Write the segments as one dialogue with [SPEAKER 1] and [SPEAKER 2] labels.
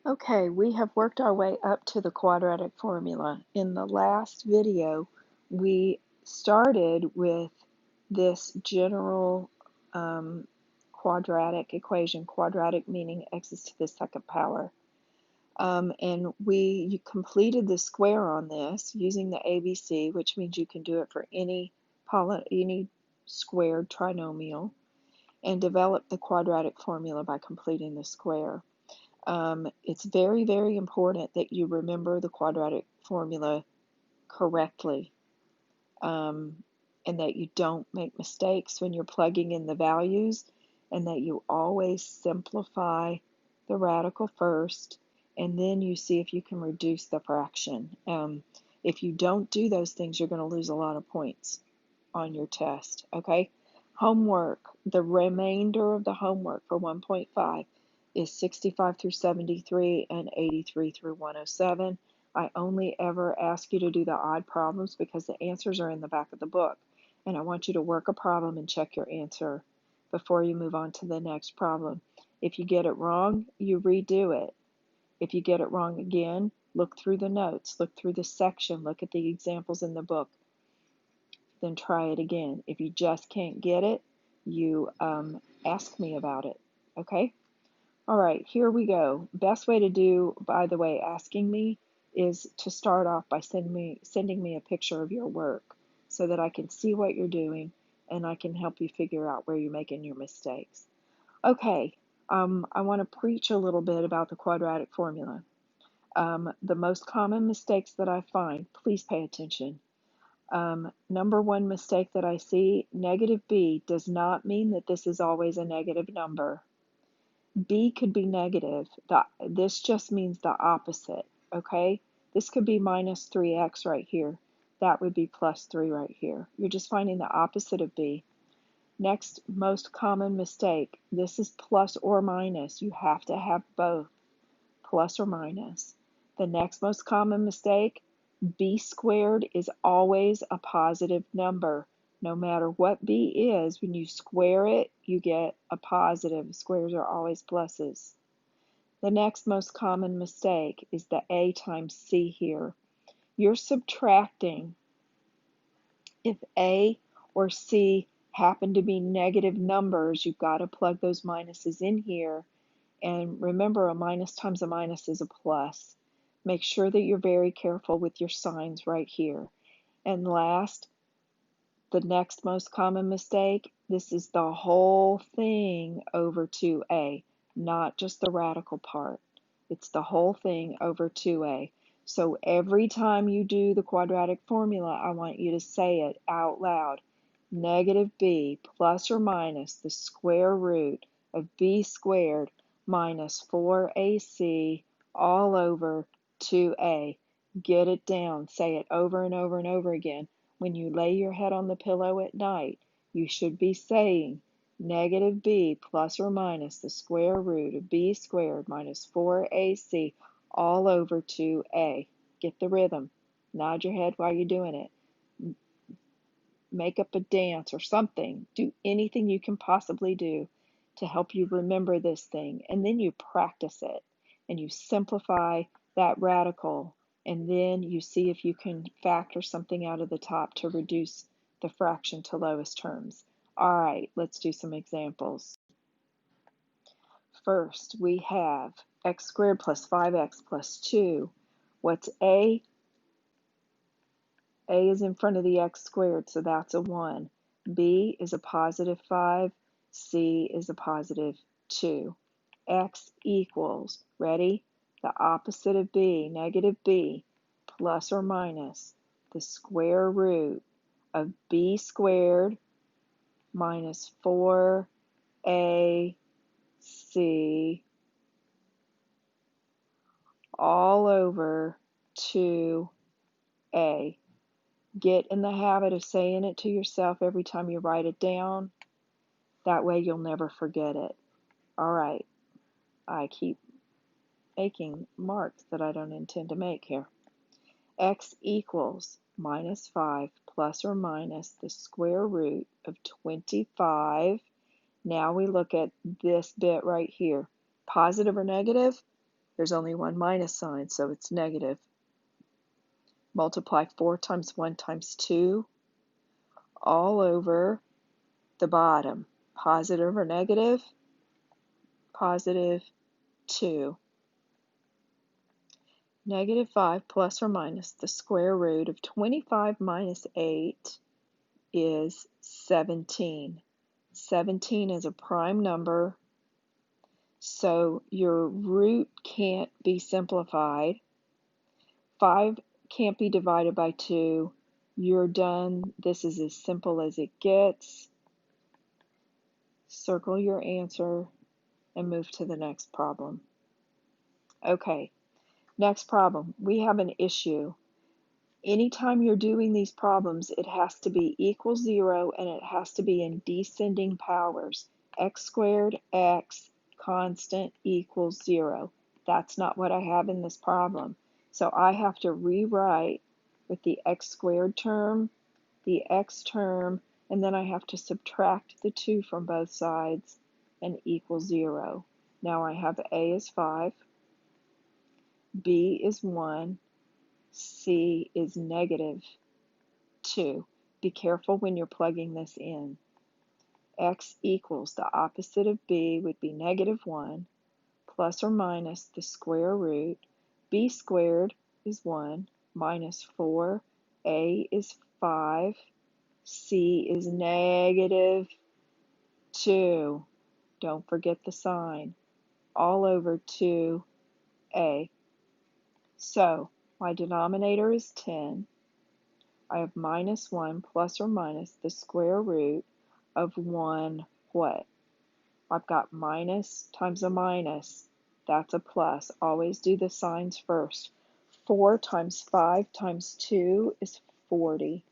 [SPEAKER 1] Okay, we have worked our way up to the quadratic formula. In the last video, we started with this general quadratic equation, quadratic meaning x is to the second power. And we completed the square on this using the ABC, which means you can do it for any squared trinomial, and develop the quadratic formula by completing the square. It's very, very important that you remember the quadratic formula correctly, and that you don't make mistakes when you're plugging in the values, and that you always simplify the radical first, and then you see if you can reduce the fraction. If you don't do those things, you're going to lose a lot of points on your test, okay? Homework, the remainder of the homework for 1.5 is 65 through 73 and 83 through 107. I only ever ask you to do the odd problems because the answers are in the back of the book. And I want you to work a problem and check your answer before you move on to the next problem. If you get it wrong, you redo it. If you get it wrong again, look through the notes, look through the section, look at the examples in the book, then try it again. If you just can't get it, you ask me about it, okay? All right, here we go. Best way to do, by the way, asking me is to start off by sending me a picture of your work so that I can see what you're doing and I can help you figure out where you're making your mistakes. Okay, I want to preach a little bit about the quadratic formula. The most common mistakes that I find, please pay attention. Number one mistake that I see, negative b does not mean that this is always a negative number. B could be negative. This just means the opposite, okay? This could be minus 3x right here. That would be plus 3 right here. You're just finding the opposite of B. Next, most common mistake. This is plus or minus. You have to have both, plus or minus. The next most common mistake, B squared is always a positive number. No matter what B is, when you square it, you get a positive. Squares are always pluses. The next most common mistake is the A times C here. You're subtracting. If A or C happen to be negative numbers, you've got to plug those minuses in here. And remember, a minus times a minus is a plus. Make sure that you're very careful with your signs right here. And last, the next most common mistake, this is the whole thing over 2a, not just the radical part. It's the whole thing over 2a. So every time you do the quadratic formula, I want you to say it out loud. Negative b plus or minus the square root of b squared minus 4ac all over 2a. Get it down. Say it over and over and over again. When you lay your head on the pillow at night, you should be saying negative b plus or minus the square root of b squared minus 4ac all over 2a. Get the rhythm. Nod your head while you're doing it. Make up a dance or something. Do anything you can possibly do to help you remember this thing. And then you practice it and you simplify that radical, and then you see if you can factor something out of the top to reduce the fraction to lowest terms. All right, let's do some examples. First, we have x squared plus 5x plus 2. What's a? A is in front of the x squared, so that's a 1. B is a positive 5. C is a positive 2. X equals, ready? The opposite of b, negative b, plus or minus the square root of b squared minus 4ac all over 2a. Get in the habit of saying it to yourself every time you write it down. That way you'll never forget it. All right, I keep making marks that I don't intend to make here. X equals minus 5 plus or minus the square root of 25. Now we look at this bit right here. Positive or negative? There's only one minus sign, so it's negative. Multiply 4 times 1 times 2 all over the bottom. Positive or negative? Positive 2. Negative 5 plus or minus the square root of 25 minus 8 is 17. 17 is a prime number, so your root can't be simplified. 5 can't be divided by 2. You're done. This is as simple as it gets. Circle your answer and move to the next problem. Okay, next problem. We have an issue. Anytime you're doing these problems, it has to be equal 0 and it has to be in descending powers. X squared, x, constant equals 0. That's not what I have in this problem. So I have to rewrite with the x squared term, the x term, and then I have to subtract the 2 from both sides and equal 0. Now I have a is 5, b is 1, c is negative 2. Be careful when you're plugging this in. X equals, the opposite of b would be negative 1, plus or minus the square root. B squared is 1, minus 4. A is 5. C is negative 2. Don't forget the sign. All over 2a. So my denominator is 10. I have minus 1 plus or minus the square root of 1 what? I've got minus times a minus. That's a plus. Always do the signs first. 4 times 5 times 2 is 40.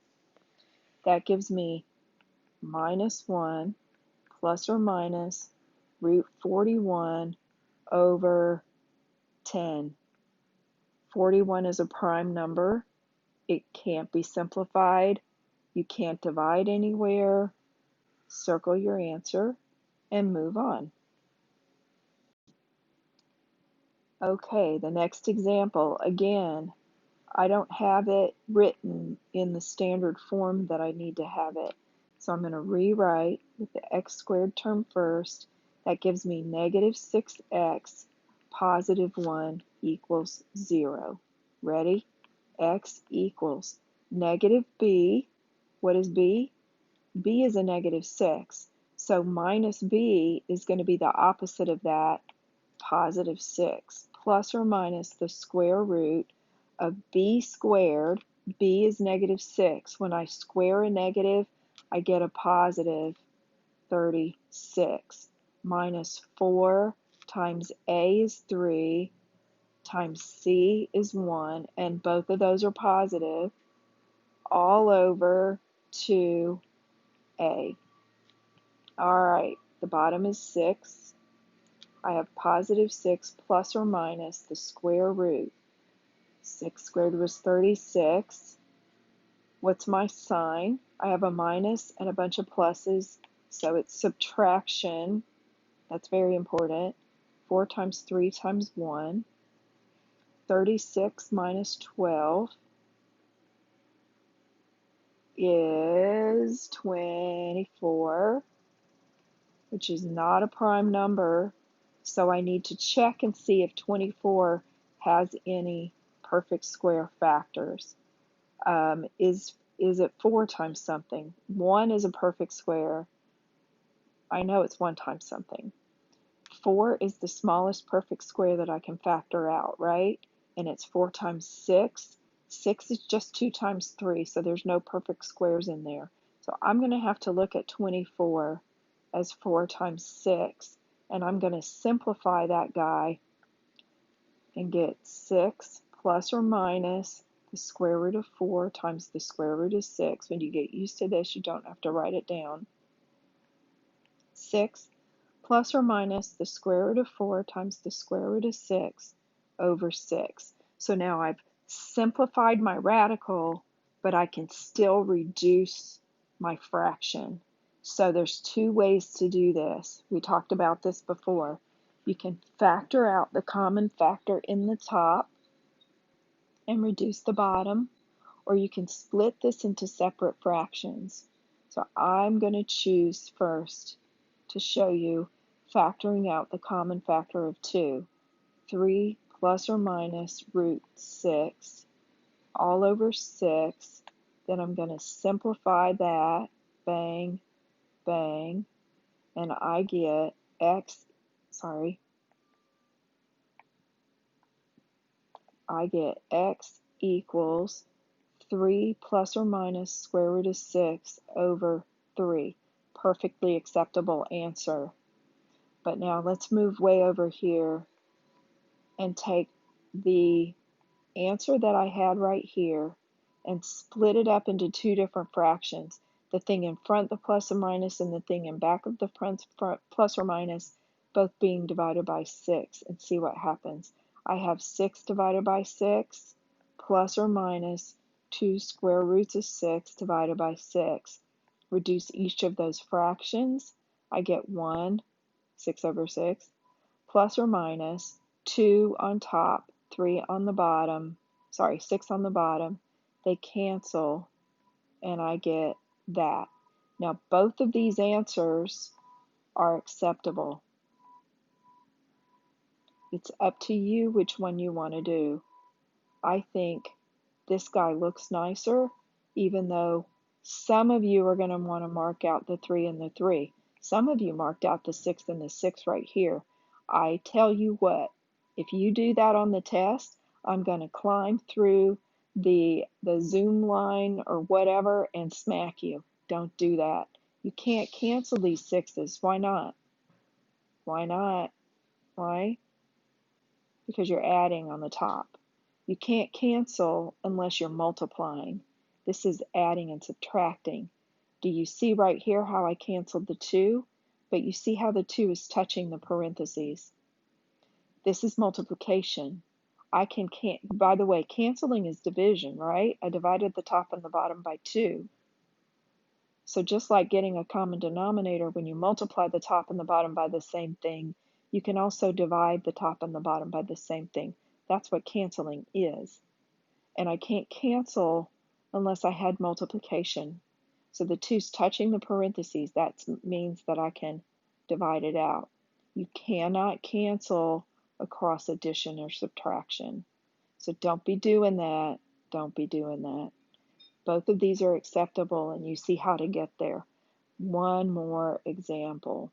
[SPEAKER 1] That gives me minus 1 plus or minus root 41 over 10. 41 is a prime number. It can't be simplified. You can't divide anywhere. Circle your answer and move on. Okay, the next example, again, I don't have it written in the standard form that I need to have it. So I'm going to rewrite with the x squared term first. That gives me negative 6x, positive 1 equals 0. Ready? X equals negative b. What is b? B is a negative 6. So minus b is going to be the opposite of that, positive 6, plus or minus the square root of b squared. B is negative 6. When I square a negative, I get a positive 36. Minus 4 times a is 3 times c is 1, and both of those are positive, all over 2a. All right, the bottom is 6. I have positive 6 plus or minus the square root. 6 squared was 36. What's my sign? I have a minus and a bunch of pluses, so it's subtraction. That's very important. 4 times 3 times 1. 36 minus 12 is 24, which is not a prime number. So I need to check and see if 24 has any perfect square factors. Is it 4 times something? 1 is a perfect square. I know it's 1 times something. 4 is the smallest perfect square that I can factor out, right? And it's 4 times 6. 6 is just 2 times 3, so there's no perfect squares in there. So I'm going to have to look at 24 as 4 times 6, and I'm going to simplify that guy and get 6 plus or minus the square root of 4 times the square root of 6. When you get used to this, you don't have to write it down. 6 plus or minus the square root of 4 times the square root of 6 over 6. So now I've simplified my radical, but I can still reduce my fraction. So there's two ways to do this. We talked about this before. You can factor out the common factor in the top and reduce the bottom, or you can split this into separate fractions. So I'm going to choose first to show you factoring out the common factor of 2. 3 plus or minus root 6 all over 6. Then I'm going to simplify that, bang, bang, and I get x equals 3 plus or minus square root of 6 over 3. Perfectly acceptable answer. But now let's move way over here and take the answer that I had right here and split it up into 2 different fractions. The thing in front, the plus or minus, and the thing in back of the front plus or minus, both being divided by 6, and see what happens. I have 6 divided by 6 plus or minus 2 square roots of 6 divided by 6. Reduce each of those fractions. I get 1, 6 over 6, plus or minus 2 on top, 3 on the bottom, 6 on the bottom. They cancel, and I get that. Now, both of these answers are acceptable. It's up to you which one you want to do. I think this guy looks nicer, even though some of you are going to want to mark out the 3 and the 3. Some of you marked out the 6 and the 6 right here. I tell you what, if you do that on the test, I'm going to climb through the Zoom line or whatever and smack you. Don't do that. You can't cancel these 6's. Why not? Why not? Why? Because you're adding on the top. You can't cancel unless you're multiplying. This is adding and subtracting. Do you see right here how I canceled the 2? But you see how the 2 is touching the parentheses. This is multiplication. By the way, canceling is division, right? I divided the top and the bottom by 2. So just like getting a common denominator, when you multiply the top and the bottom by the same thing, you can also divide the top and the bottom by the same thing. That's what canceling is. And I can't cancel unless I had multiplication. So the 2's touching the parentheses. That means that I can divide it out. You cannot cancel across addition or subtraction. So don't be doing that. Don't be doing that. Both of these are acceptable, and you see how to get there. One more example.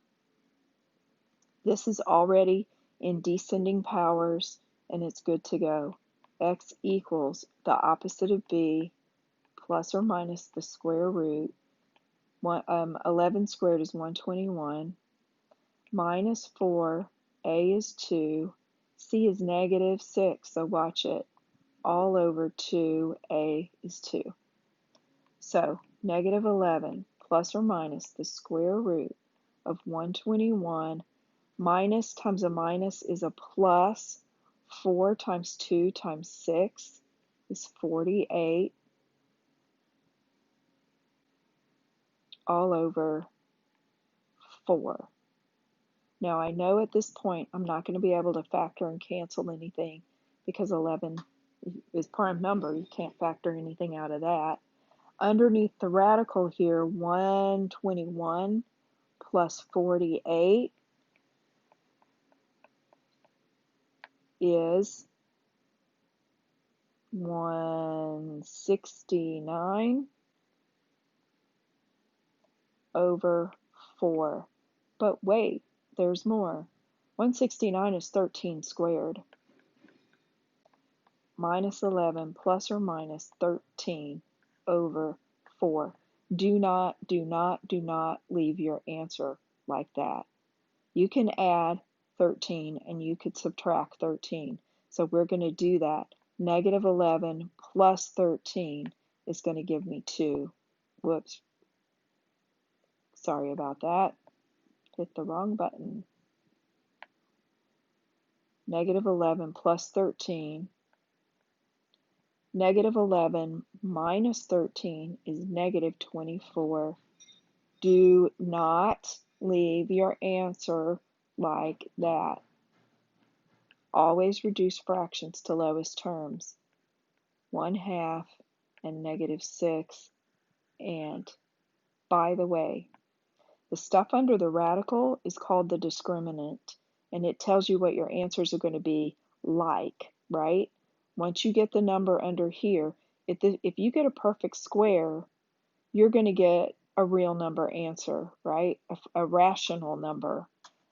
[SPEAKER 1] This is already in descending powers, and it's good to go. X equals the opposite of b plus or minus the square root. 11 squared is 121. Minus 4, a is 2, c is negative 6, so watch it. All over 2, a is 2. So negative 11 plus or minus the square root of 121. Minus times a minus is a plus. 4 times 2 times 6 is 48. All over 4. Now I know at this point I'm not going to be able to factor and cancel anything because 11 is prime number. You can't factor anything out of that. Underneath the radical here, 121 plus 48 is 169 over 4. But wait, there's more. 169 is 13 squared. Minus 11 plus or minus 13 over 4. Do not leave your answer like that. You can add 13 and you could subtract 13. So we're going to do that. Negative 11 plus 13 is going to give me 2. Whoops. Sorry about that. Hit the wrong button. Negative 11 plus 13. Negative 11 minus 13 is negative 24. Do not leave your answer like that. Always reduce fractions to lowest terms. 1/2 and -6. And by the way, the stuff under the radical is called the discriminant, and it tells you what your answers are going to be like, right? Once you get the number under here, if you get a perfect square, you're going to get a real number answer, right? A rational number,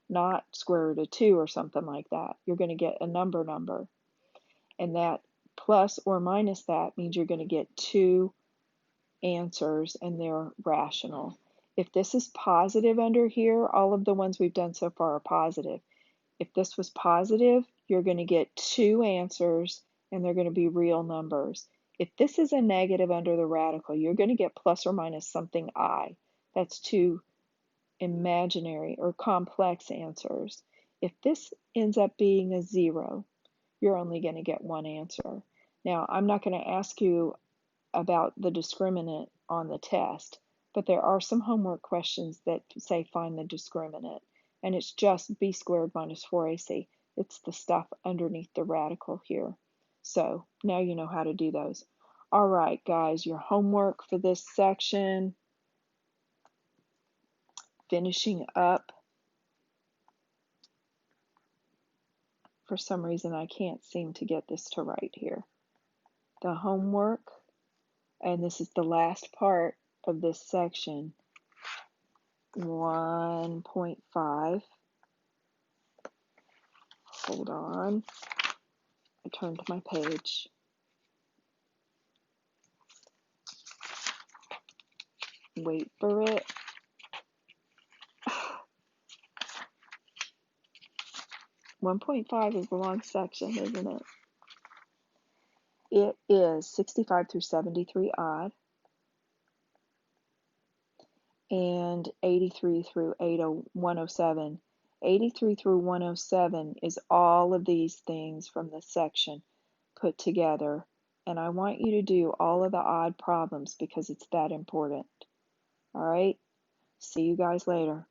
[SPEAKER 1] not square root of 2 or something like that. You're going to get a number. And that plus or minus that means you're going to get 2 answers and they're rational. If this is positive under here, all of the ones we've done so far are positive. If this was positive, you're going to get 2 answers and they're going to be real numbers. If this is a negative under the radical, you're going to get plus or minus something I. That's 2 imaginary or complex answers. If this ends up being a 0, you're only going to get 1 answer. Now, I'm not going to ask you about the discriminant on the test, but there are some homework questions that say find the discriminant, and it's just b squared minus 4ac. It's the stuff underneath the radical here. So now you know how to do those. All right, guys, your homework for this section, finishing up. For some reason, I can't seem to get this to right here. The homework, and this is the last part of this section, 1.5. Hold on. I turned my page. Wait for it. 1.5 is a long section, isn't it? It is 65 through 73 odd and 83 through 107. 83 through 107 is all of these things from this section put together, and I want you to do all of the odd problems because it's that important. All right? See you guys later.